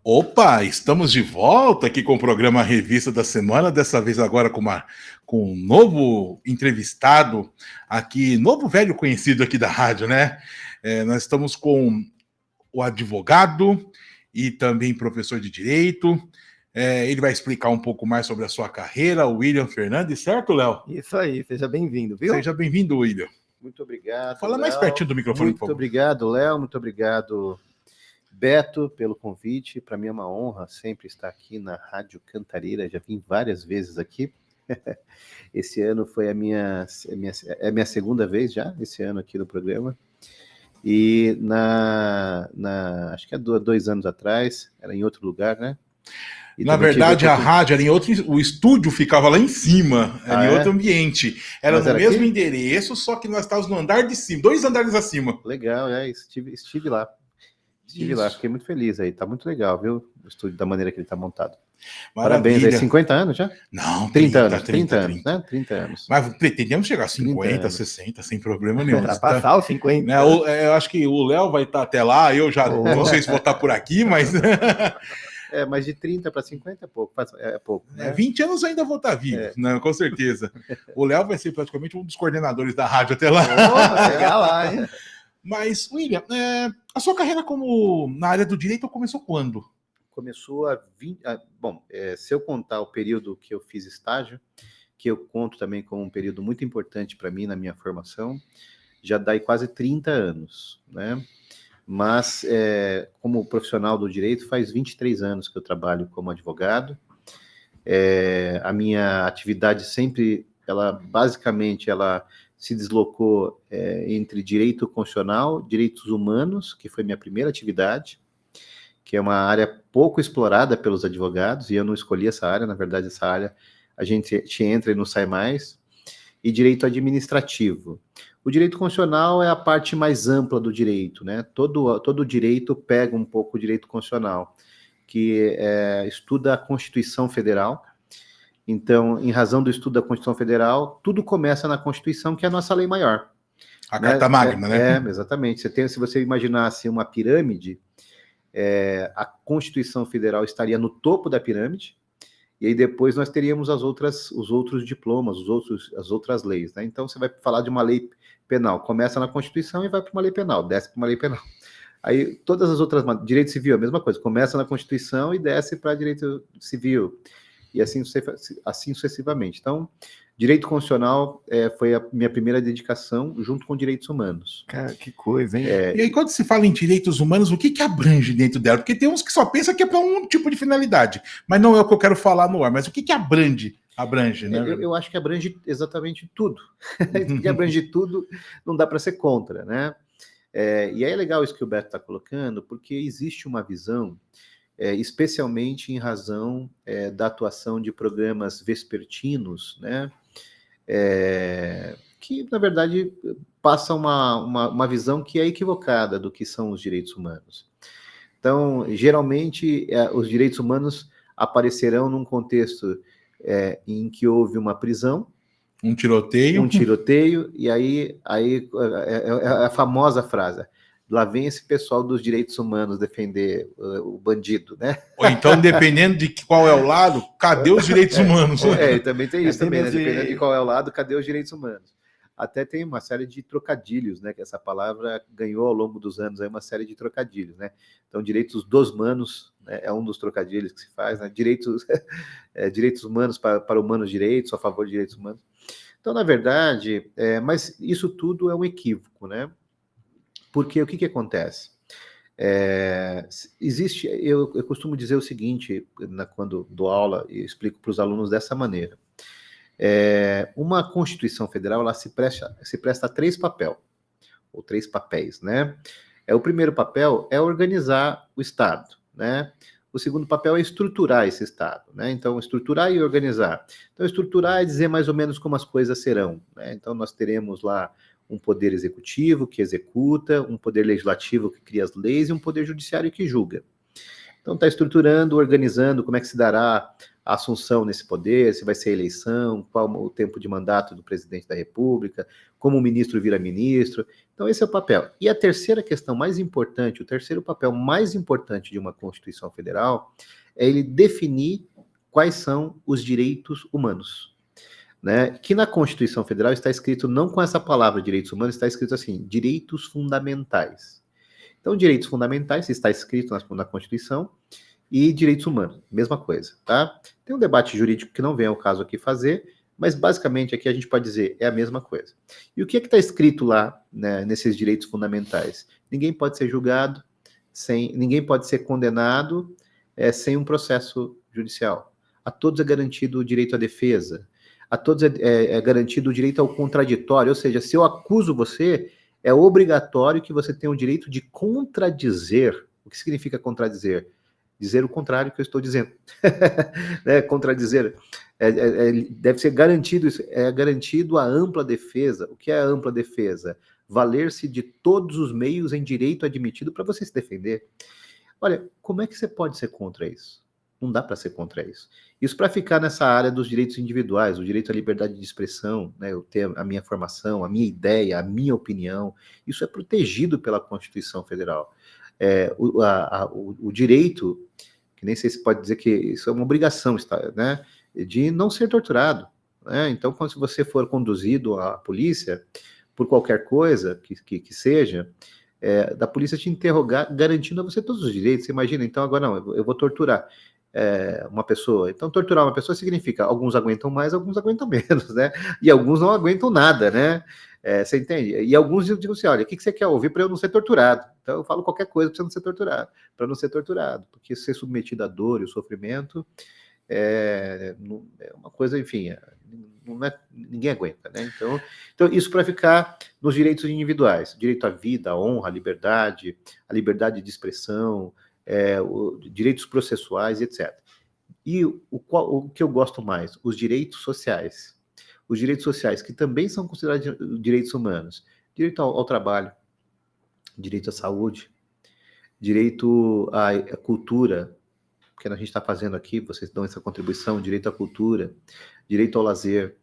Opa, estamos de volta aqui com o programa Revista da Semana, dessa vez agora com um novo entrevistado aqui, novo velho conhecido aqui da rádio, né? Nós estamos com o advogado e também professor de Direito. Ele vai explicar um pouco mais sobre a sua carreira, o William Fernandes, certo, Léo? Isso aí, seja bem-vindo, viu? Seja bem-vindo, William. Muito obrigado, Fala Léo. mais pertinho do microfone, por favor. Muito obrigado, Léo, muito obrigado, Beto, pelo convite. Para mim é uma honra sempre estar aqui na Rádio Cantareira, já vim várias vezes aqui. Esse ano foi a minha segunda vez já, esse ano aqui no programa. E acho que há 2 anos atrás, era em outro lugar, né? E na verdade, a rádio era em outro... O estúdio ficava lá em cima, era em outro ambiente. Era no mesmo endereço, só que nós estávamos no andar de cima, 2 andares acima. Legal, estive lá. Estive lá, fiquei muito feliz aí. Tá muito legal, viu? O estúdio, da maneira que ele tá montado. Maravilha. Parabéns aí, 50 anos já? Não, 30 anos, né? 30 anos. Mas pretendemos chegar a 50, 60, sem problema nenhum. Pra passar os 50. Né? Eu acho que o Léo vai estar até lá, eu já não sei se vou estar por aqui, mas... Mas de 30 para 50 é pouco. É pouco, né? 20 anos ainda vou estar vivo, né? Com certeza. O Léo vai ser praticamente um dos coordenadores da rádio até lá. Chegar lá, hein? Mas, William, a sua carreira na área do direito começou quando? Começou se eu contar o período que eu fiz estágio, que eu conto também como um período muito importante para mim na minha formação, já dá aí quase 30 anos, né? Mas, como profissional do direito, faz 23 anos que eu trabalho como advogado. A minha atividade sempre, basicamente, se deslocou entre direito constitucional, direitos humanos, que foi minha primeira atividade, que é uma área pouco explorada pelos advogados, e eu não escolhi essa área, na verdade, essa área a gente entra e não sai mais, e direito administrativo. O direito constitucional é a parte mais ampla do direito, né? Todo direito pega um pouco o direito constitucional, que estuda a Constituição Federal. Então, em razão do estudo da Constituição Federal, tudo começa na Constituição, que é a nossa lei maior. A Carta Magna, né? Exatamente. Se você imaginasse uma pirâmide, a Constituição Federal estaria no topo da pirâmide, e aí depois nós teríamos os outros diplomas, as outras leis, né? Então, você vai falar de uma lei penal, começa na Constituição e vai para uma lei penal, desce para uma lei penal. Aí, todas as outras... Direito civil, a mesma coisa, começa na Constituição e desce para direito civil, e assim sucessivamente. Então, direito constitucional foi a minha primeira dedicação, junto com direitos humanos. Cara, que coisa, hein? E aí, quando se fala em direitos humanos, o que abrange dentro dela? Porque tem uns que só pensam que é para um tipo de finalidade, mas não é o que eu quero falar no ar. Mas o que abrange, né? Eu acho que abrange exatamente tudo. Que abrange tudo, não dá para ser contra, né? E aí é legal isso que o Beto está colocando, porque existe uma visão, especialmente em razão da atuação de programas vespertinos, né? Que, na verdade, passa uma visão que é equivocada do que são os direitos humanos. Então, geralmente, os direitos humanos aparecerão num contexto em que houve uma prisão, um tiroteio, e aí é a famosa frase: lá vem esse pessoal dos direitos humanos defender o bandido, né? Ou então, dependendo de qual é o lado, cadê os direitos humanos? Também tem isso também, né? Dependendo de qual é o lado, cadê os direitos humanos? Até tem uma série de trocadilhos, né? Que essa palavra ganhou ao longo dos anos aí uma série de trocadilhos, né? Então, direitos dos humanos, né, é um dos trocadilhos que se faz, né? Direitos humanos para humanos direitos, a favor de direitos humanos. Então, na verdade, mas isso tudo é um equívoco, né? Porque o que acontece? Eu costumo dizer o seguinte, quando dou aula, e explico para os alunos dessa maneira. Uma Constituição Federal, ela se presta a 3 papéis, né? O primeiro papel é organizar o Estado, né? O segundo papel é estruturar esse Estado, né? Então, estruturar e organizar. Então, estruturar é dizer mais ou menos como as coisas serão, né? Então, nós teremos lá um poder executivo que executa, um poder legislativo que cria as leis e um poder judiciário que julga. Então está estruturando, organizando como é que se dará a assunção nesse poder, se vai ser eleição, qual o tempo de mandato do presidente da República, como o ministro vira ministro. Então esse é o papel. E a terceira questão mais importante, o terceiro papel mais importante de uma Constituição Federal é ele definir quais são os direitos humanos. Né? Que na Constituição Federal está escrito não com essa palavra direitos humanos, está escrito assim, direitos fundamentais. Então, direitos fundamentais está escrito na Constituição e direitos humanos, mesma coisa, tá? Tem um debate jurídico que não vem ao caso aqui fazer, mas basicamente aqui a gente pode dizer é a mesma coisa. E o que é que está escrito lá, né, nesses direitos fundamentais? Ninguém pode ser julgado, ninguém pode ser condenado sem um processo judicial. A todos é garantido o direito à defesa, a todos é garantido o direito ao contraditório, ou seja, se eu acuso você, é obrigatório que você tenha o direito de contradizer. O que significa contradizer? Dizer o contrário que eu estou dizendo. Né? Contradizer. Deve ser garantido isso. É garantido a ampla defesa. O que é a ampla defesa? Valer-se de todos os meios em direito admitido para você se defender. Olha, como é que você pode ser contra isso? Não dá para ser contra isso. Isso para ficar nessa área dos direitos individuais, o direito à liberdade de expressão, né, eu ter a minha formação, a minha ideia, a minha opinião, isso é protegido pela Constituição Federal. O direito, que nem sei se pode dizer que isso é uma obrigação, né, de não ser torturado. Né? Então, quando você for conduzido à polícia, por qualquer coisa que seja, da polícia te interrogar, garantindo a você todos os direitos. Você imagina, então, agora não, eu vou torturar uma pessoa. Então, torturar uma pessoa significa alguns aguentam mais, alguns aguentam menos, né? E alguns não aguentam nada, né? Você entende? E alguns dizem assim, olha, o que você quer ouvir para eu não ser torturado? Então, eu falo qualquer coisa para você não ser torturado, para não ser torturado, porque ser submetido à dor e ao sofrimento é uma coisa, enfim, ninguém aguenta, né? Então isso para ficar nos direitos individuais, direito à vida, à honra, à liberdade de expressão, direitos processuais, etc. E o que eu gosto mais? Os direitos sociais. Os direitos sociais, que também são considerados direitos humanos. Direito ao trabalho, direito à saúde, direito à cultura, que a gente está fazendo aqui, vocês dão essa contribuição, direito à cultura, direito ao lazer,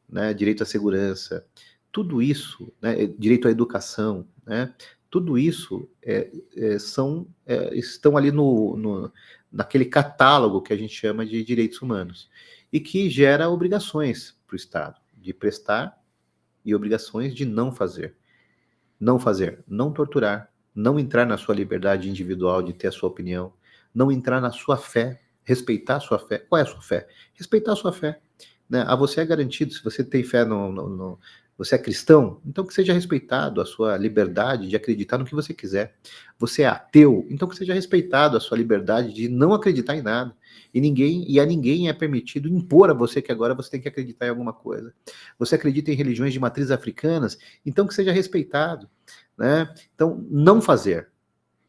né, direito à segurança, tudo isso, né, direito à educação, né, tudo isso estão ali naquele catálogo que a gente chama de direitos humanos, e que gera obrigações para o Estado, de prestar e obrigações de não fazer. Não fazer, não torturar, não entrar na sua liberdade individual de ter a sua opinião, não entrar na sua fé, respeitar a sua fé. Qual é a sua fé? Respeitar a sua fé. Né? A você é garantido, se você tem fé você é cristão, então que seja respeitado a sua liberdade de acreditar no que você quiser. Você é ateu, então que seja respeitado a sua liberdade de não acreditar em nada. E a ninguém é permitido impor a você que agora você tem que acreditar em alguma coisa. Você acredita em religiões de matriz africanas, então que seja respeitado. Né? Então, não fazer.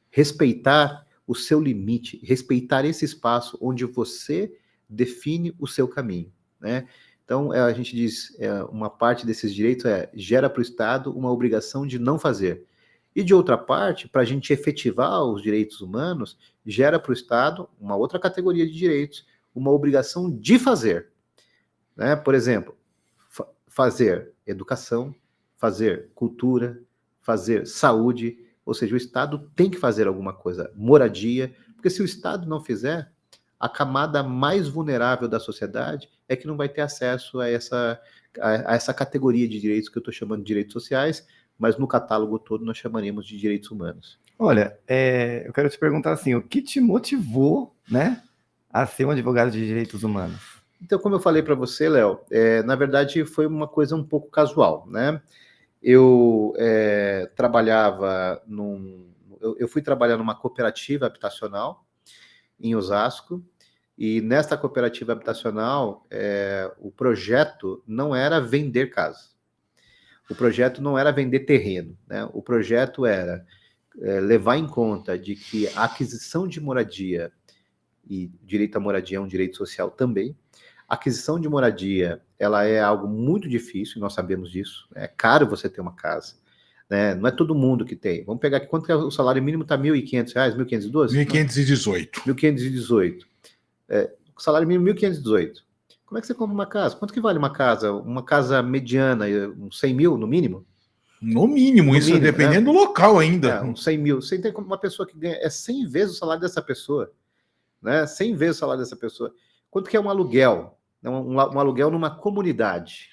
Respeitar o seu limite, respeitar esse espaço onde você define o seu caminho. Né? Então, a gente diz, uma parte desses direitos gera para o Estado uma obrigação de não fazer. E de outra parte, para a gente efetivar os direitos humanos, gera para o Estado uma outra categoria de direitos, uma obrigação de fazer. Né? Por exemplo, fazer educação, fazer cultura, fazer saúde, ou seja, o Estado tem que fazer alguma coisa, moradia, porque se o Estado não fizer, a camada mais vulnerável da sociedade é que não vai ter acesso a essa categoria de direitos que eu estou chamando de direitos sociais, mas no catálogo todo nós chamaremos de direitos humanos. Olha, eu quero te perguntar assim, o que te motivou, né, a ser um advogado de direitos humanos? Então, como eu falei para você, Léo, na verdade foi uma coisa um pouco casual, né? Eu trabalhava eu fui trabalhar numa cooperativa habitacional em Osasco, e nesta cooperativa habitacional, o projeto não era vender casa. O projeto não era vender terreno, né? O projeto era levar em conta de que a aquisição de moradia, e direito à moradia é um direito social também, a aquisição de moradia, ela é algo muito difícil, nós sabemos disso, é caro você ter uma casa. né? Não é todo mundo que tem. Vamos pegar aqui, quanto que é o salário mínimo? Está R$ 1.500, 1.512? 1518. 1.518. O salário mínimo 1.518. Como é que você compra uma casa? Quanto que vale uma casa? Uma casa mediana, uns 100 mil no mínimo? No mínimo, No isso mínimo, dependendo do local ainda. Uns 100 mil. Você tem uma pessoa que ganha 100 vezes o salário dessa pessoa, né? 100 vezes o salário dessa pessoa. Quanto que é um aluguel? Um aluguel numa comunidade.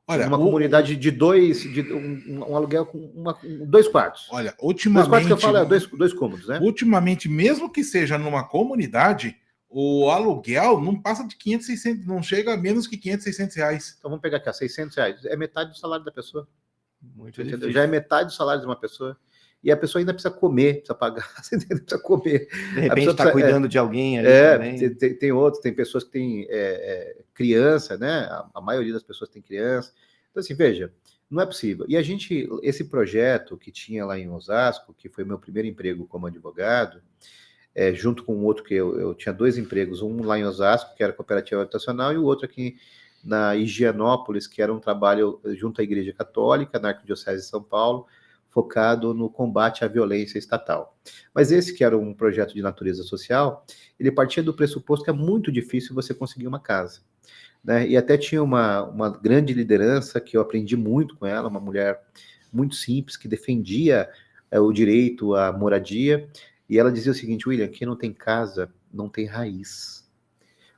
Olha, Numa comunidade de um aluguel com 2 quartos. Olha, 2 quartos que eu falo é dois cômodos, né? Ultimamente, mesmo que seja numa comunidade, o aluguel não passa de 500, 600, não chega a menos que 500, 600 reais. Então vamos pegar aqui, R$ 600. É metade do salário da pessoa. Muito difícil. Já é metade do salário de uma pessoa. E a pessoa ainda precisa comer, precisa pagar, precisa comer. De repente está cuidando de alguém ali também. Tem outros, tem pessoas que têm criança, né? A maioria das pessoas tem criança. Então, assim, veja, não é possível. E esse projeto que tinha lá em Osasco, que foi meu primeiro emprego como advogado, junto com outro que eu tinha 2 empregos, um lá em Osasco, que era cooperativa habitacional, e o outro aqui na Higienópolis, que era um trabalho junto à Igreja Católica, na Arquidiocese de São Paulo, focado no combate à violência estatal. Mas esse, que era um projeto de natureza social, ele partia do pressuposto que é muito difícil você conseguir uma casa, né? E até tinha uma grande liderança, que eu aprendi muito com ela, uma mulher muito simples, que defendia o direito à moradia, e ela dizia o seguinte: William, quem não tem casa, não tem raiz.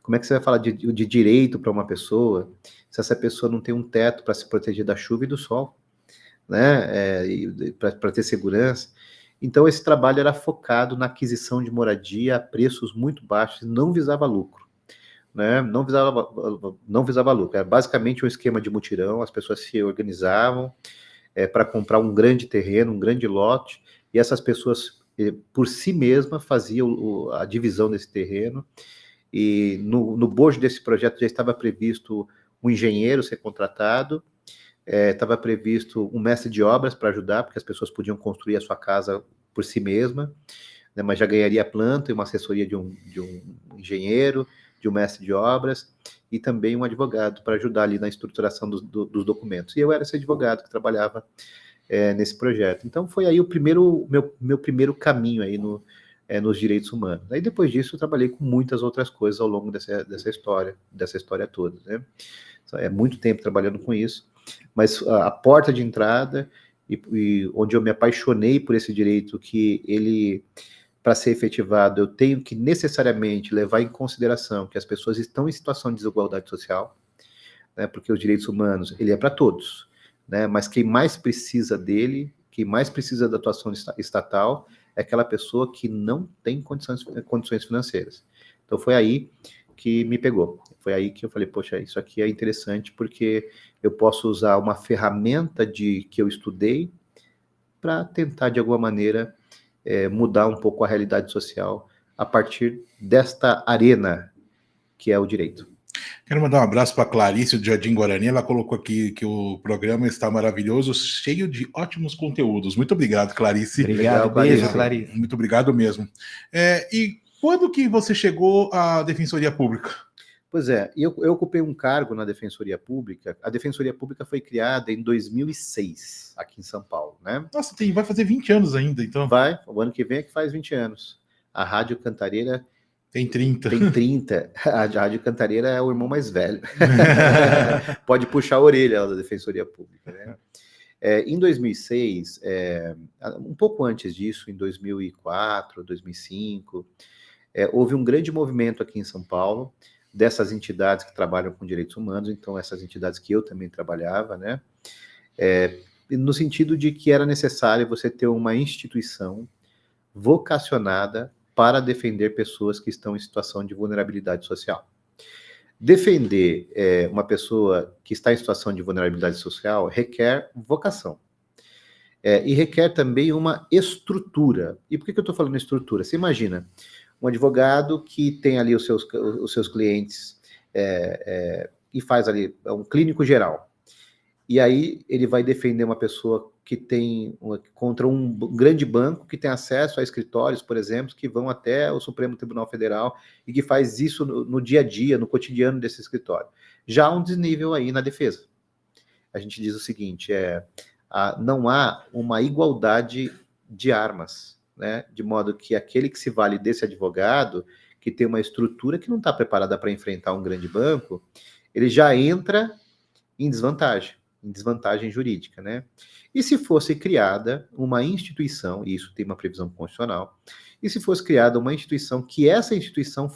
Como é que você vai falar de direito para uma pessoa se essa pessoa não tem um teto para se proteger da chuva e do sol, né? Para ter segurança? Então, esse trabalho era focado na aquisição de moradia a preços muito baixos e não visava lucro, né? Não visava lucro. Era basicamente um esquema de mutirão, as pessoas se organizavam para comprar um grande terreno, um grande lote, e essas pessoas, por si mesmas, faziam a divisão desse terreno. E no bojo desse projeto já estava previsto um engenheiro ser contratado, estava previsto um mestre de obras para ajudar, porque as pessoas podiam construir a sua casa por si mesma, né, mas já ganharia a planta e uma assessoria de um engenheiro, de um mestre de obras, e também um advogado para ajudar ali na estruturação dos documentos. E eu era esse advogado que trabalhava nesse projeto. Então foi aí meu primeiro caminho aí nos direitos humanos. Aí depois disso eu trabalhei com muitas outras coisas ao longo dessa história toda, né? É muito tempo trabalhando com isso, mas a porta de entrada e onde eu me apaixonei por esse direito, que ele, para ser efetivado, eu tenho que necessariamente levar em consideração que as pessoas estão em situação de desigualdade social, né? Porque os direitos humanos, ele é para todos, né? Mas quem mais precisa dele, quem mais precisa da atuação estatal, é aquela pessoa que não tem condições financeiras. Então foi aí que me pegou. Foi aí que eu falei, poxa, isso aqui é interessante, porque eu posso usar uma ferramenta que eu estudei para tentar, de alguma maneira, mudar um pouco a realidade social a partir desta arena que é o direito. Quero mandar um abraço para a Clarice do Jardim Guarani. Ela colocou aqui que o programa está maravilhoso, cheio de ótimos conteúdos. Muito obrigado, Clarice. Obrigado, beijo, Clarice. Muito obrigado mesmo. E quando que você chegou à Defensoria Pública? Pois é, eu ocupei um cargo na Defensoria Pública. A Defensoria Pública foi criada em 2006, aqui em São Paulo, né? Nossa, vai fazer 20 anos ainda, então. O ano que vem é que faz 20 anos. A Rádio Cantareira tem 30. Tem 30. A Rádio Cantareira é o irmão mais velho. Pode puxar a orelha da Defensoria Pública, né? Em 2006, um pouco antes disso, em 2004, 2005, houve um grande movimento aqui em São Paulo, dessas entidades que trabalham com direitos humanos, então essas entidades que eu também trabalhava, né? No sentido de que era necessário você ter uma instituição vocacionada para defender pessoas que estão em situação de vulnerabilidade social. Defender uma pessoa que está em situação de vulnerabilidade social requer vocação. E requer também uma estrutura. E por que eu estou falando estrutura? Você imagina um advogado que tem ali os seus clientes e faz ali, é um clínico geral. E aí ele vai defender uma pessoa que tem contra um grande banco que tem acesso a escritórios, por exemplo, que vão até o Supremo Tribunal Federal e que faz isso no dia a dia, no cotidiano desse escritório. Já há um desnível aí na defesa. A gente diz o seguinte, não há uma igualdade de armas, né? De modo que aquele que se vale desse advogado, que tem uma estrutura que não está preparada para enfrentar um grande banco, ele já entra em desvantagem jurídica, né? E se fosse criada uma instituição, e isso tem uma previsão constitucional, e se fosse criada uma instituição que essa instituição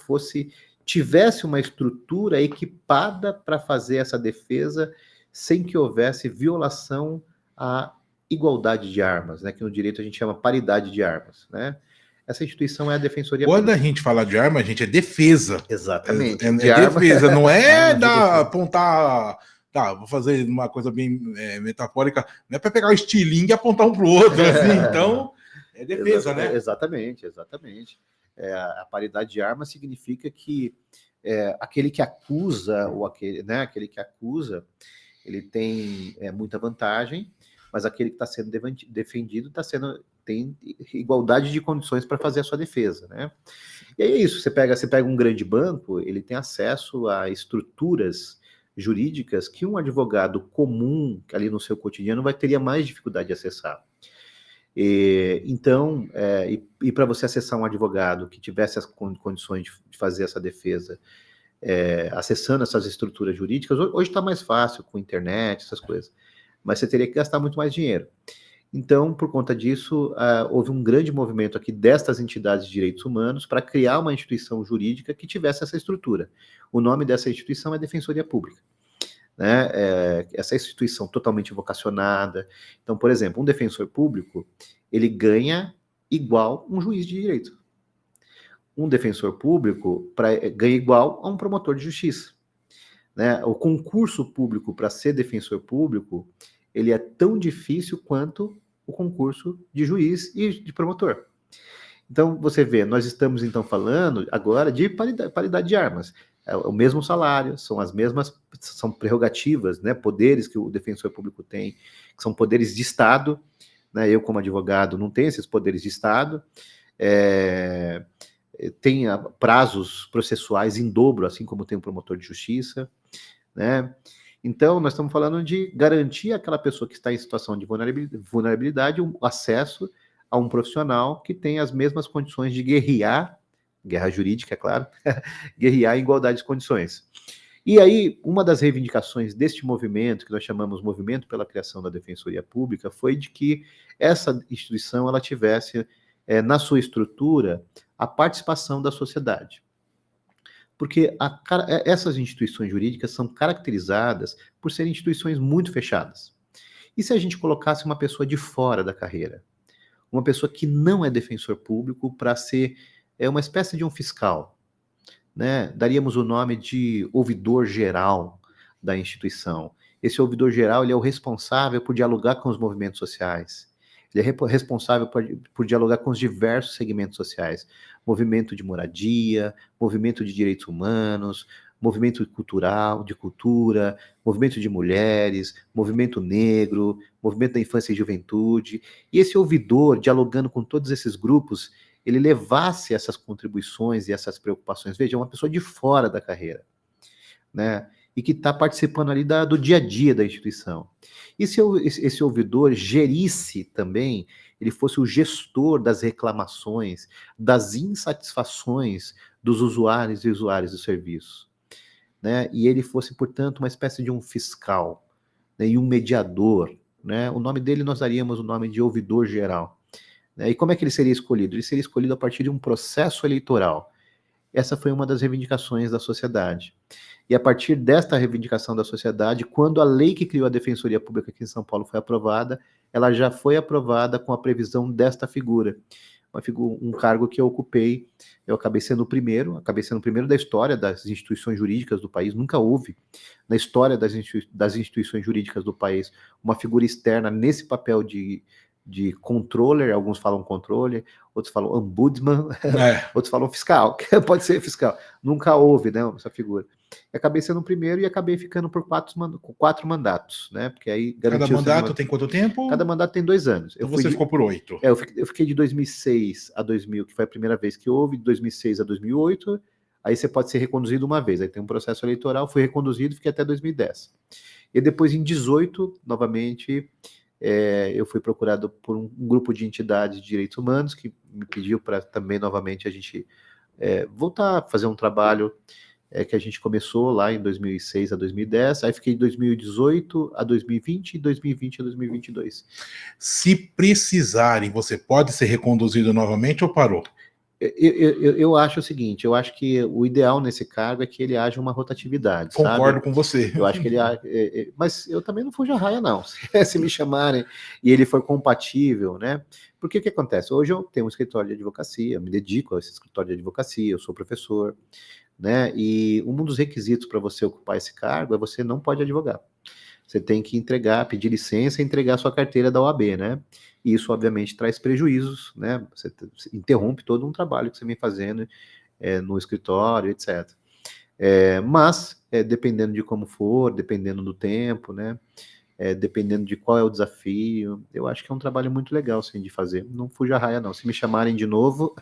tivesse uma estrutura equipada para fazer essa defesa sem que houvesse violação à igualdade de armas, né? Que no direito a gente chama paridade de armas, né? Essa instituição é a Defensoria Quando Pública. a gente fala de arma, a gente é defesa. Exatamente. É defesa, não é Armas de defesa. apontar. Tá, vou fazer uma coisa bem metafórica. Não é para pegar o estilingue e apontar um para o outro, assim. Então, é defesa, né? Exatamente. A paridade de armas significa que aquele que acusa, ou aquele que acusa, ele tem muita vantagem, mas aquele que está sendo defendido tem igualdade de condições para fazer a sua defesa, né? E aí é isso, você pega um grande banco, ele tem acesso a estruturas jurídicas que um advogado comum, ali no seu cotidiano, teria mais dificuldade de acessar. Então, para você acessar um advogado que tivesse as condições de fazer essa defesa, acessando essas estruturas jurídicas, hoje está mais fácil com internet, essas coisas, mas você teria que gastar muito mais dinheiro. Então, por conta disso, houve um grande movimento aqui destas entidades de direitos humanos para criar uma instituição jurídica que tivesse essa estrutura. O nome dessa instituição é Defensoria Pública, né? Essa instituição totalmente vocacionada. Então, por exemplo, um defensor público, ele ganha igual um juiz de direito. Um defensor público ganha igual a um promotor de justiça, né? O concurso público para ser defensor público, ele é tão difícil quanto o concurso de juiz e de promotor. Então, você vê, nós estamos então falando agora de paridade de armas. É o mesmo salário, são prerrogativas, né, poderes que o defensor público tem, que são poderes de Estado, né? Eu, como advogado, não tenho esses poderes de Estado. Tem prazos processuais em dobro, assim como tem o promotor de justiça, né? Então, nós estamos falando de garantir àquela pessoa que está em situação de vulnerabilidade um acesso a um profissional que tem as mesmas condições de guerrear, guerra jurídica, é claro, guerrear em igualdade de condições. E aí, uma das reivindicações deste movimento, que nós chamamos Movimento pela Criação da Defensoria Pública, foi de que essa instituição ela tivesse, na sua estrutura, a participação da sociedade. Porque essas instituições jurídicas são caracterizadas por serem instituições muito fechadas. E se a gente colocasse uma pessoa de fora da carreira? Uma pessoa que não é defensor público para ser uma espécie de um fiscal, né? Daríamos o nome de ouvidor geral da instituição. Esse ouvidor geral, ele é o responsável por dialogar com os movimentos sociais. Ele é responsável por dialogar com os diversos segmentos sociais. Movimento de moradia, movimento de direitos humanos, movimento cultural, de cultura, movimento de mulheres, movimento negro, movimento da infância e juventude. E esse ouvidor, dialogando com todos esses grupos, ele levasse essas contribuições e essas preocupações. Veja, é uma pessoa de fora da carreira, né? E que está participando ali do dia a dia da instituição. E se esse ouvidor gerisse também, ele fosse o gestor das reclamações, das insatisfações dos usuários e usuários do serviço, né? E ele fosse, portanto, uma espécie de um fiscal, né? E um mediador, né? O nome dele nós daríamos o nome de ouvidor geral, né? E como é que ele seria escolhido? Ele seria escolhido a partir de um processo eleitoral. Essa foi uma das reivindicações da sociedade. E a partir desta reivindicação da sociedade, quando a lei que criou a Defensoria Pública aqui em São Paulo foi aprovada, ela já foi aprovada com a previsão desta figura. Um cargo que eu ocupei, eu acabei sendo o primeiro da história das instituições jurídicas do país. Nunca houve na história das instituições jurídicas do país uma figura externa nesse papel de controller, alguns falam controller, outros falam ombudsman, outros falam fiscal, pode ser fiscal. Nunca houve, né, essa figura. Eu acabei sendo o primeiro e acabei ficando por 4 mandatos, né? Porque aí cada mandato tem quanto tempo? Cada mandato tem 2 anos. Então você ficou por 8. Eu fiquei de 2006 a 2000, que foi a primeira vez que houve, de 2006 a 2008. Aí você pode ser reconduzido uma vez. Aí tem um processo eleitoral, fui reconduzido, fiquei até 2010. E depois, em 2018, novamente, eu fui procurado por um grupo de entidades de direitos humanos que me pediu para também, novamente, a gente voltar a fazer um trabalho que a gente começou lá em 2006 a 2010, aí fiquei de 2018 a 2020 e 2020 a 2022. Se precisarem, você pode ser reconduzido novamente ou parou? Eu acho o seguinte, eu acho que o ideal nesse cargo é que ele haja uma rotatividade, Concordo sabe? com você. Eu acho que mas eu também não fujo a raia, não. Se me chamarem e ele for compatível, né? Porque o que acontece? Hoje eu tenho um escritório de advocacia, eu me dedico a esse escritório de advocacia, eu sou professor, né? E um dos requisitos para você ocupar esse cargo é você não pode advogar. Você tem que entregar, pedir licença e entregar a sua carteira da OAB, né? E isso, obviamente, traz prejuízos, né? Você interrompe todo um trabalho que você vem fazendo no escritório, etc. Mas, dependendo de como for, dependendo do tempo, né? Dependendo de qual é o desafio, eu acho que é um trabalho muito legal, sim, de fazer. Não fuja a raia, não. Se me chamarem de novo,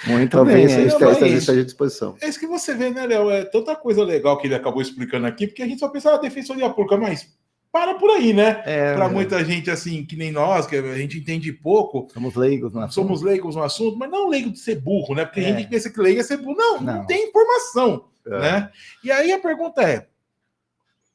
Muito talvez bem. esteja à disposição. É isso que você vê, né, Léo? É tanta coisa legal que ele acabou explicando aqui, porque a gente só pensa na defensoria pública, mas para por aí, né? Para muita gente, assim, que nem nós, que a gente entende pouco. Somos leigos no assunto. Somos leigos no assunto, mas não leigo de ser burro, né? Porque a gente pensa que leigo é ser burro. Não tem informação, né? E aí a pergunta é,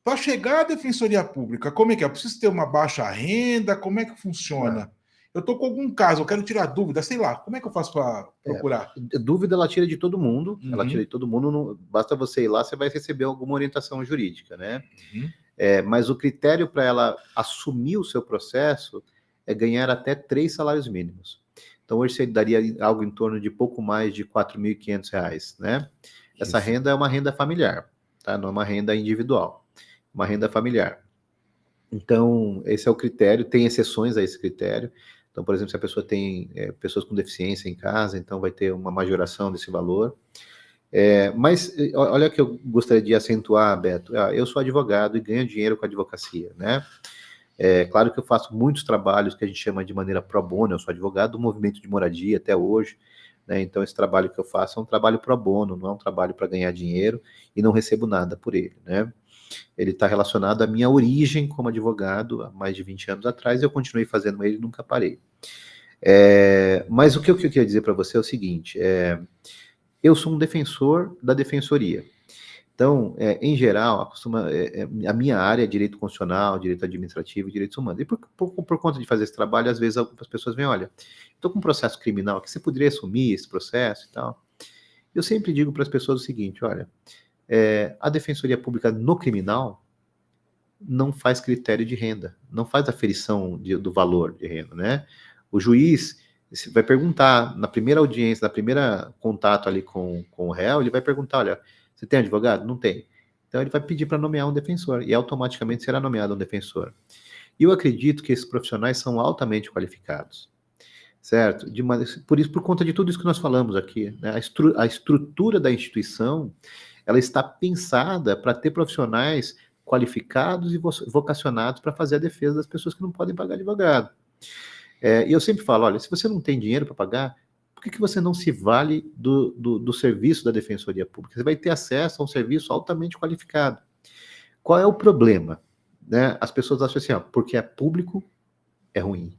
para chegar à defensoria pública, como é que é? Eu preciso ter uma baixa renda? Como é que funciona? Eu estou com algum caso, eu quero tirar dúvida, sei lá, como é que eu faço para procurar? Dúvida ela tira de todo mundo, ela tira de todo mundo, não, basta você ir lá, você vai receber alguma orientação jurídica, né? Mas o critério para ela assumir o seu processo é ganhar até 3 salários mínimos. Então, hoje você daria algo em torno de pouco mais de R$ 4.500, né? Essa renda é uma renda familiar, tá? Não é uma renda individual, uma renda familiar. Então, esse é o critério, tem exceções a esse critério. Então, por exemplo, se a pessoa tem pessoas com deficiência em casa, então vai ter uma majoração desse valor. Mas olha o que eu gostaria de acentuar, Beto. Eu sou advogado e ganho dinheiro com a advocacia, né? Claro que eu faço muitos trabalhos que a gente chama de maneira pro bono. Eu sou advogado do movimento de moradia até hoje, né? Então, esse trabalho que eu faço é um trabalho pro bono, não é um trabalho para ganhar dinheiro e não recebo nada por ele, né? Ele está relacionado à minha origem como advogado há mais de 20 anos atrás, e eu continuei fazendo ele e nunca parei. Mas o que eu queria dizer para você é o seguinte, eu sou um defensor da defensoria. Então, em geral, a minha área é direito constitucional, direito administrativo e direitos humanos. E por conta de fazer esse trabalho, às vezes as pessoas vêm, olha, estou com um processo criminal, que você poderia assumir esse processo e tal. Eu sempre digo para as pessoas o seguinte, olha, a defensoria pública no criminal não faz critério de renda, não faz aferição do valor de renda, né? O juiz vai perguntar, na primeira audiência, na primeira contato ali com o réu, ele vai perguntar, olha, você tem advogado? Não tem. Então ele vai pedir para nomear um defensor, e automaticamente será nomeado um defensor. E eu acredito que esses profissionais são altamente qualificados, certo? Por conta de tudo isso que nós falamos aqui, né? A estrutura da instituição, ela está pensada para ter profissionais qualificados e vocacionados para fazer a defesa das pessoas que não podem pagar advogado. E eu sempre falo, olha, se você não tem dinheiro para pagar, por que você não se vale do serviço da Defensoria Pública? Você vai ter acesso a um serviço altamente qualificado. Qual é o problema? Né? As pessoas acham assim, porque é público, é ruim.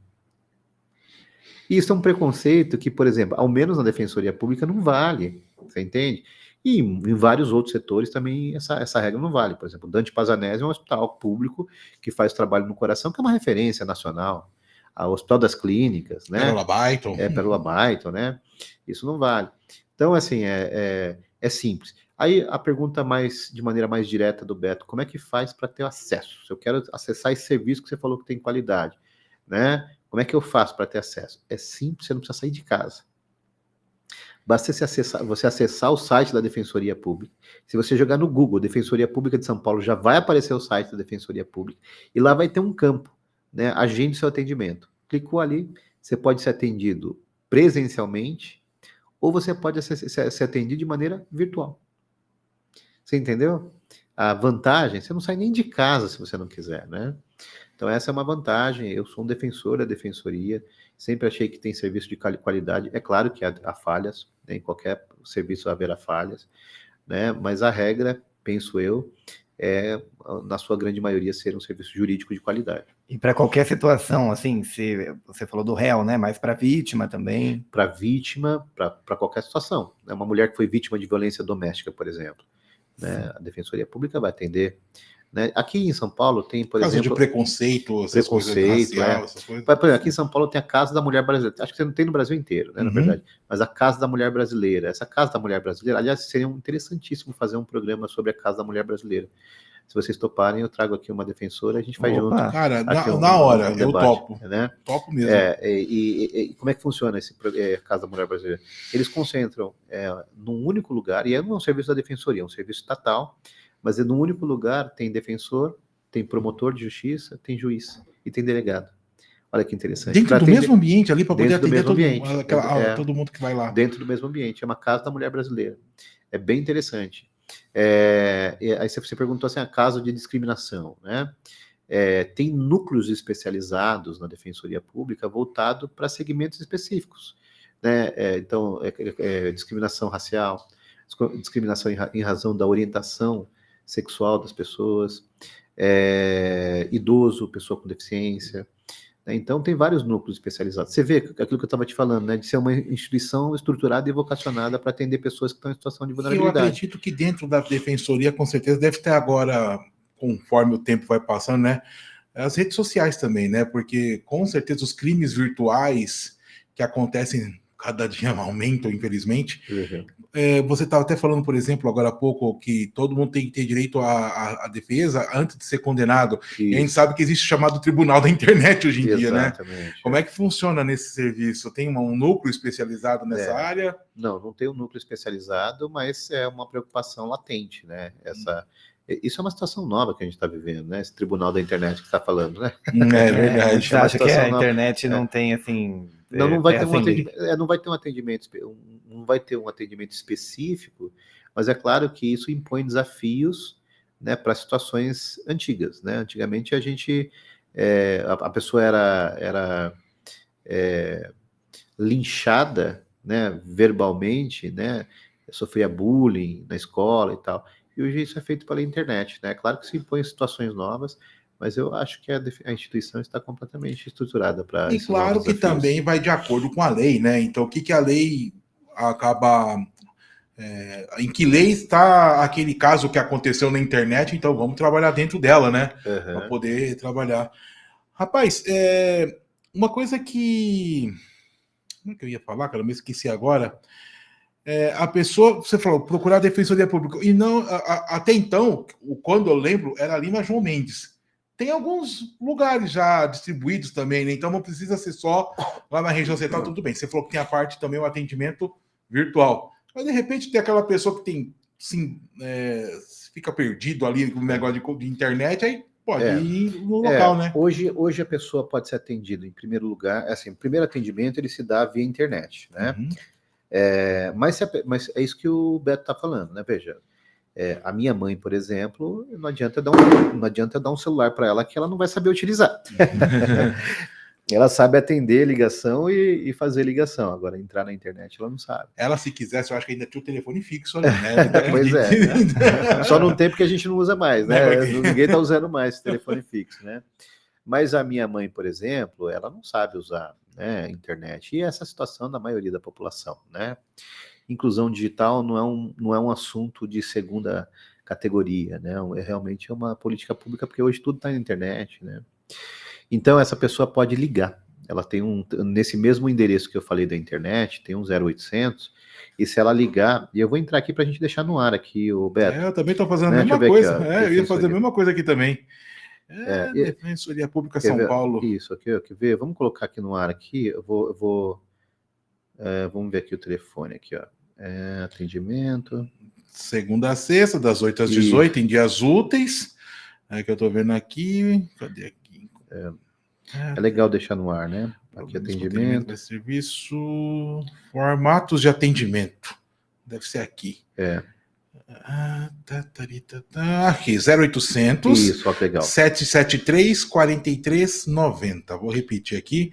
E isso é um preconceito que, por exemplo, ao menos na Defensoria Pública não vale, você entende? E em vários outros setores também essa regra não vale. Por exemplo, o Dante Pazanese é um hospital público que faz trabalho no coração, que é uma referência nacional. O Hospital das Clínicas, né? Pérola Byton. Pérola Byton, né? Isso não vale. Então, assim, é simples. Aí, a pergunta de maneira mais direta do Beto, como é que faz para ter acesso? Se eu quero acessar esse serviço que você falou que tem qualidade, né? Como é que eu faço para ter acesso? É simples, você não precisa sair de casa. Basta você acessar o site da Defensoria Pública. Se você jogar no Google, Defensoria Pública de São Paulo, já vai aparecer o site da Defensoria Pública. E lá vai ter um campo, né? Agende seu atendimento. Clicou ali, você pode ser atendido presencialmente ou você pode ser atendido de maneira virtual. Você entendeu? A vantagem, você não sai nem de casa se você não quiser, né? Então, essa é uma vantagem. Eu sou um defensor da defensoria, sempre achei que tem serviço de qualidade. É claro que há falhas, né? Em qualquer serviço haverá falhas, né? Mas a regra, penso eu, na sua grande maioria, ser um serviço jurídico de qualidade. E para qualquer situação, assim, se você falou do réu, né? Mas para vítima também. Para vítima, para qualquer situação. Né? Uma mulher que foi vítima de violência doméstica, por exemplo, né? A Defensoria Pública vai atender. Né? Aqui em São Paulo tem, por Caso exemplo... de preconceito, essas coisas racial, essas coisas. Por exemplo, aqui em São Paulo tem a Casa da Mulher Brasileira. Acho que você não tem no Brasil inteiro, né, na verdade. Mas a Casa da Mulher Brasileira. Essa Casa da Mulher Brasileira, aliás, seria interessantíssimo fazer um programa sobre a Casa da Mulher Brasileira. Se vocês toparem, eu trago aqui uma defensora, a gente faz junto. Cara, na hora, eu topo. Né? Topo mesmo. E como é que funciona esse Casa da Mulher Brasileira? Eles concentram num único lugar, e não é um serviço da Defensoria, é um serviço estatal, mas num único lugar tem defensor, tem promotor de justiça, tem juiz e tem delegado. Olha que interessante. Dentro do mesmo ambiente ali, para poder atender todo mundo que vai lá. Dentro do mesmo ambiente, é uma Casa da Mulher Brasileira. É bem interessante. Aí você perguntou assim, a caso de discriminação, né? Tem núcleos especializados na Defensoria Pública voltado para segmentos específicos, né? Então, discriminação racial, discriminação em razão da orientação sexual das pessoas, idoso, pessoa com deficiência. Então, tem vários núcleos especializados. Você vê aquilo que eu estava te falando, né? De ser uma instituição estruturada e vocacionada para atender pessoas que estão em situação de vulnerabilidade. Eu acredito que dentro da Defensoria, com certeza, deve ter agora, conforme o tempo vai passando, né? As redes sociais também, né? Porque, com certeza, os crimes virtuais que acontecem cada dia aumentam, infelizmente. Uhum. Você estava até falando, por exemplo, agora há pouco, que todo mundo tem que ter direito à defesa antes de ser condenado. Isso. E a gente sabe que existe o chamado tribunal da internet hoje em dia, né? Como é que funciona nesse serviço? Tem um núcleo especializado nessa área? Não tem um núcleo especializado, mas é uma preocupação latente, né? Isso é uma situação nova que a gente está vivendo, né? Esse tribunal da internet que está falando, né? É verdade. Você acha que a internet não tem, assim... Não vai ter um atendimento, não vai ter um atendimento específico, mas é claro que isso impõe desafios, né, para situações antigas, né? Antigamente a gente, a pessoa era linchada, né, verbalmente, né, sofria bullying na escola e tal, e hoje isso é feito pela internet, né? Claro que se impõe situações novas, mas eu acho que a instituição está completamente estruturada para isso. E claro que também vai de acordo com a lei, né? Então, o que a lei acaba... em que lei está aquele caso que aconteceu na internet, então vamos trabalhar dentro dela, né? Para poder trabalhar. Rapaz, uma coisa que... Como é que eu ia falar, cara? Eu me esqueci agora. A pessoa, você falou, procurar a Defensoria Pública. E não, até então, quando eu lembro, era ali na João Mendes. Tem alguns lugares já distribuídos também, né? Então não precisa ser só lá na região central, tudo bem. Você falou que tem a parte também, o atendimento virtual. Mas de repente tem aquela pessoa que tem, sim, fica perdido ali com o negócio de internet, aí pode ir no local, né? Hoje a pessoa pode ser atendida em primeiro lugar, assim, o primeiro atendimento ele se dá via internet, né? Uhum. Mas é isso que o Beto está falando, né? Veja. A minha mãe, por exemplo, não adianta dar um celular para ela que ela não vai saber utilizar. Ela sabe atender ligação e fazer ligação. Agora, entrar na internet, ela não sabe. Ela, se quisesse, eu acho que ainda tinha o telefone fixo ali, né? Pois é. Só não tem porque a gente não usa mais, né? Ninguém está usando mais esse telefone fixo, né? Mas a minha mãe, por exemplo, ela não sabe usar, né, a internet. E essa é a situação da maioria da população, né? Inclusão digital não é um assunto de segunda categoria, né? Realmente é uma política pública, porque hoje tudo está na internet, né? Então, essa pessoa pode ligar. Ela tem nesse mesmo endereço que eu falei da internet, tem um 0800, e se ela ligar, e eu vou entrar aqui para a gente deixar no ar aqui, o Beto. Eu também estou fazendo a mesma coisa. Aqui, eu ia fazer a mesma coisa aqui também. Defensoria Pública São Paulo. Isso, aqui, quer ver? Vamos colocar aqui no ar aqui, vamos ver aqui o telefone aqui, ó. Atendimento. Segunda a sexta, das 8 às 18, em dias úteis. Que eu estou vendo aqui. Cadê aqui? É legal deixar no ar, né? Aqui atendimento. Serviço. Formatos de atendimento. Deve ser aqui. Aqui, 0800. Isso, ó, legal. 773 4390. Vou repetir aqui.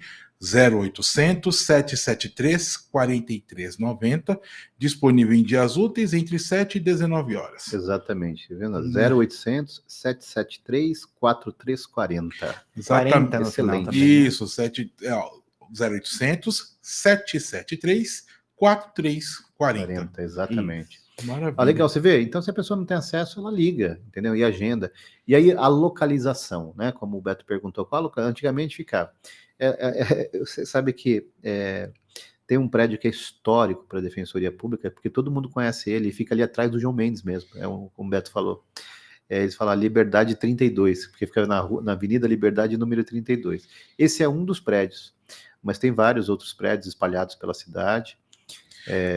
0800 773 4390, disponível em dias úteis entre 7 e 19 horas. Exatamente, tá vendo? 0800 773 4340. Exatamente. 40 no final Excelente. também, né? Isso, 0800 773 4340. 40, exatamente. Maravilha. Legal, você vê? Então, se a pessoa não tem acesso, ela liga, entendeu? E agenda. E aí, a localização, né? Como o Beto perguntou, antigamente ficava. Você sabe que tem um prédio que é histórico para a Defensoria Pública, porque todo mundo conhece ele, e fica ali atrás do João Mendes mesmo, como o Beto falou. Eles falam Liberdade 32, porque fica na Avenida Liberdade, número 32. Esse é um dos prédios, mas tem vários outros prédios espalhados pela cidade.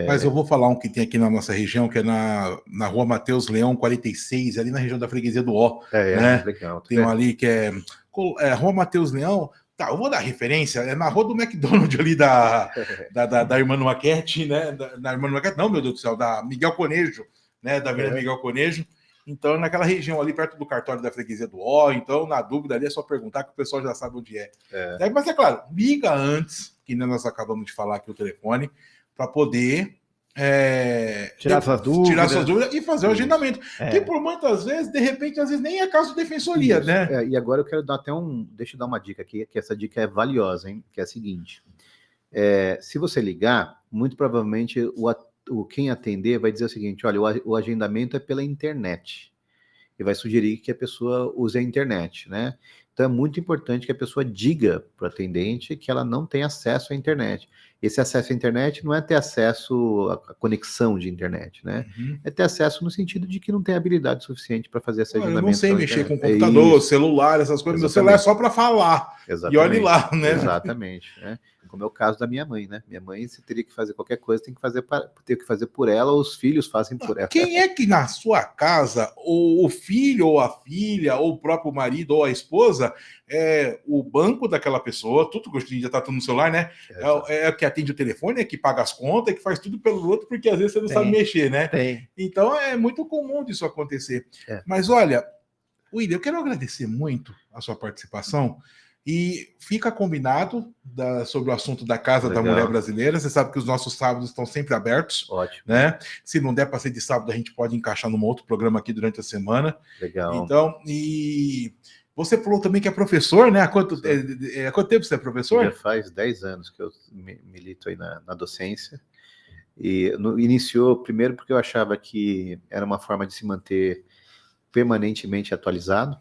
Mas eu vou falar um que tem aqui na nossa região, que é na rua Mateus Leão 46, ali na região da freguesia do Ó. Né? Legal. Tem um ali que é rua Mateus Leão. Tá, eu vou dar referência, é na rua do McDonald's ali da irmã Maquete, né? Da irmã Maquete, não, meu Deus do céu, da Miguel Conejo, né? Da Avenida Miguel Conejo. Então, naquela região ali, perto do cartório da freguesia do Ó. Então, na dúvida ali, é só perguntar que o pessoal já sabe onde é. Mas é claro, liga antes, que nós acabamos de falar aqui o telefone, para poder tirar suas dúvidas e fazer o agendamento. Que por muitas vezes, de repente, às vezes nem é caso de defensoria, né? E agora eu quero dar deixa eu dar uma dica aqui, que essa dica é valiosa, hein? Que é a seguinte: se você ligar, muito provavelmente quem atender vai dizer o seguinte: olha, o agendamento é pela internet. E vai sugerir que a pessoa use a internet, né? Então é muito importante que a pessoa diga para o atendente que ela não tem acesso à internet. Esse acesso à internet não é ter acesso à conexão de internet, né? É ter acesso no sentido de que não tem habilidade suficiente para fazer esse agendamento. Eu não sei mexer com computador, celular, essas coisas. Meu celular é só para falar. Exatamente. E olhe lá, né? Exatamente, né? Como é o caso da minha mãe, né? Minha mãe, se teria que fazer qualquer coisa, tem que fazer por ela, ou os filhos fazem por ela. Quem é que na sua casa, ou o filho, ou a filha, ou o próprio marido, ou a esposa, o banco daquela pessoa, tudo que hoje em dia tá tudo no celular, né? É que atende o telefone, é que paga as contas, é que faz tudo pelo outro, porque às vezes você não sabe mexer, né? Então é muito comum disso acontecer. Mas olha, William, eu quero agradecer muito a sua participação. E fica combinado sobre o assunto da Casa da Mulher Brasileira. Você sabe que os nossos sábados estão sempre abertos. Ótimo. Né? Se não der para ser de sábado, a gente pode encaixar num outro programa aqui durante a semana. Legal. Então, e você falou também que é professor, né? Há quanto tempo você é professor? Já faz 10 anos que eu milito aí na docência. E iniciou primeiro porque eu achava que era uma forma de se manter permanentemente atualizado.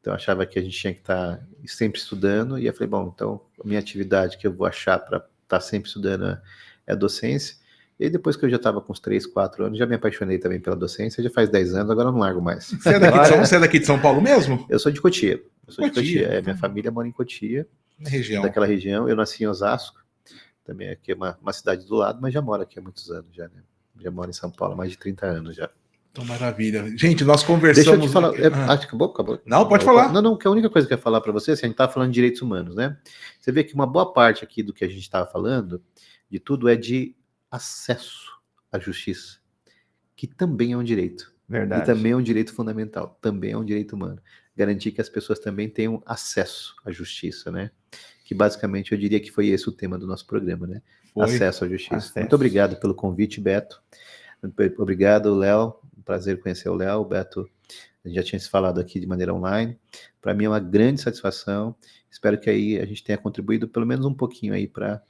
Então, eu achava que a gente tinha que estar sempre estudando, e eu falei, bom, então, a minha atividade que eu vou achar para estar sempre estudando é a docência. E aí, depois que eu já estava com uns 3, 4 anos, já me apaixonei também pela docência, já faz 10 anos, agora eu não largo mais. Você é daqui de São Paulo mesmo? Eu sou de Cotia. Minha família mora em Cotia, daquela região. Eu nasci em Osasco, também aqui é uma cidade do lado, mas já moro aqui há muitos anos já, né? Já moro em São Paulo há mais de 30 anos já. Então, maravilha. Gente, nós conversamos... Deixa eu te falar... Acho que acabou. Não, pode falar. Não, que a única coisa que eu ia falar para você, assim, a gente estava falando de direitos humanos, né? Você vê que uma boa parte aqui do que a gente estava falando, de tudo, é de acesso à justiça, que também é um direito. Verdade. E também é um direito fundamental, também é um direito humano. Garantir que as pessoas também tenham acesso à justiça, né? Que basicamente eu diria que foi esse o tema do nosso programa, né? Acesso à justiça. Muito obrigado pelo convite, Beto. Obrigado, Léo. Prazer conhecer o Léo. O Beto, a gente já tinha se falado aqui de maneira online. Para mim é uma grande satisfação. Espero que aí a gente tenha contribuído pelo menos um pouquinho aí para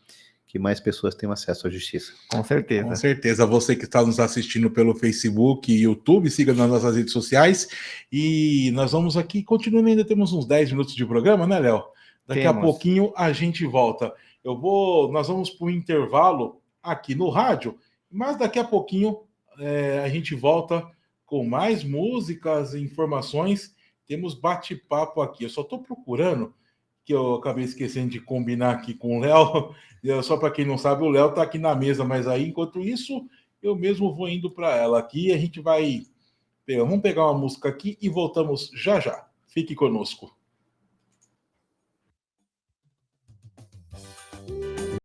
que mais pessoas tenham acesso à justiça. Com certeza. Com certeza. Você que está nos assistindo pelo Facebook e YouTube, siga nas nossas redes sociais. E nós vamos aqui, continuando, ainda temos uns 10 minutos de programa, né, Léo? Daqui a pouquinho a gente volta. Nós vamos para o intervalo aqui no rádio, mas daqui a pouquinho a gente volta com mais músicas e informações. Temos bate-papo aqui. Eu só estou procurando, que eu acabei esquecendo de combinar aqui com o Léo. Só para quem não sabe, o Léo está aqui na mesa, mas aí, enquanto isso, eu mesmo vou indo para ela aqui. A gente vai... Vamos pegar uma música aqui e voltamos já já. Fique conosco.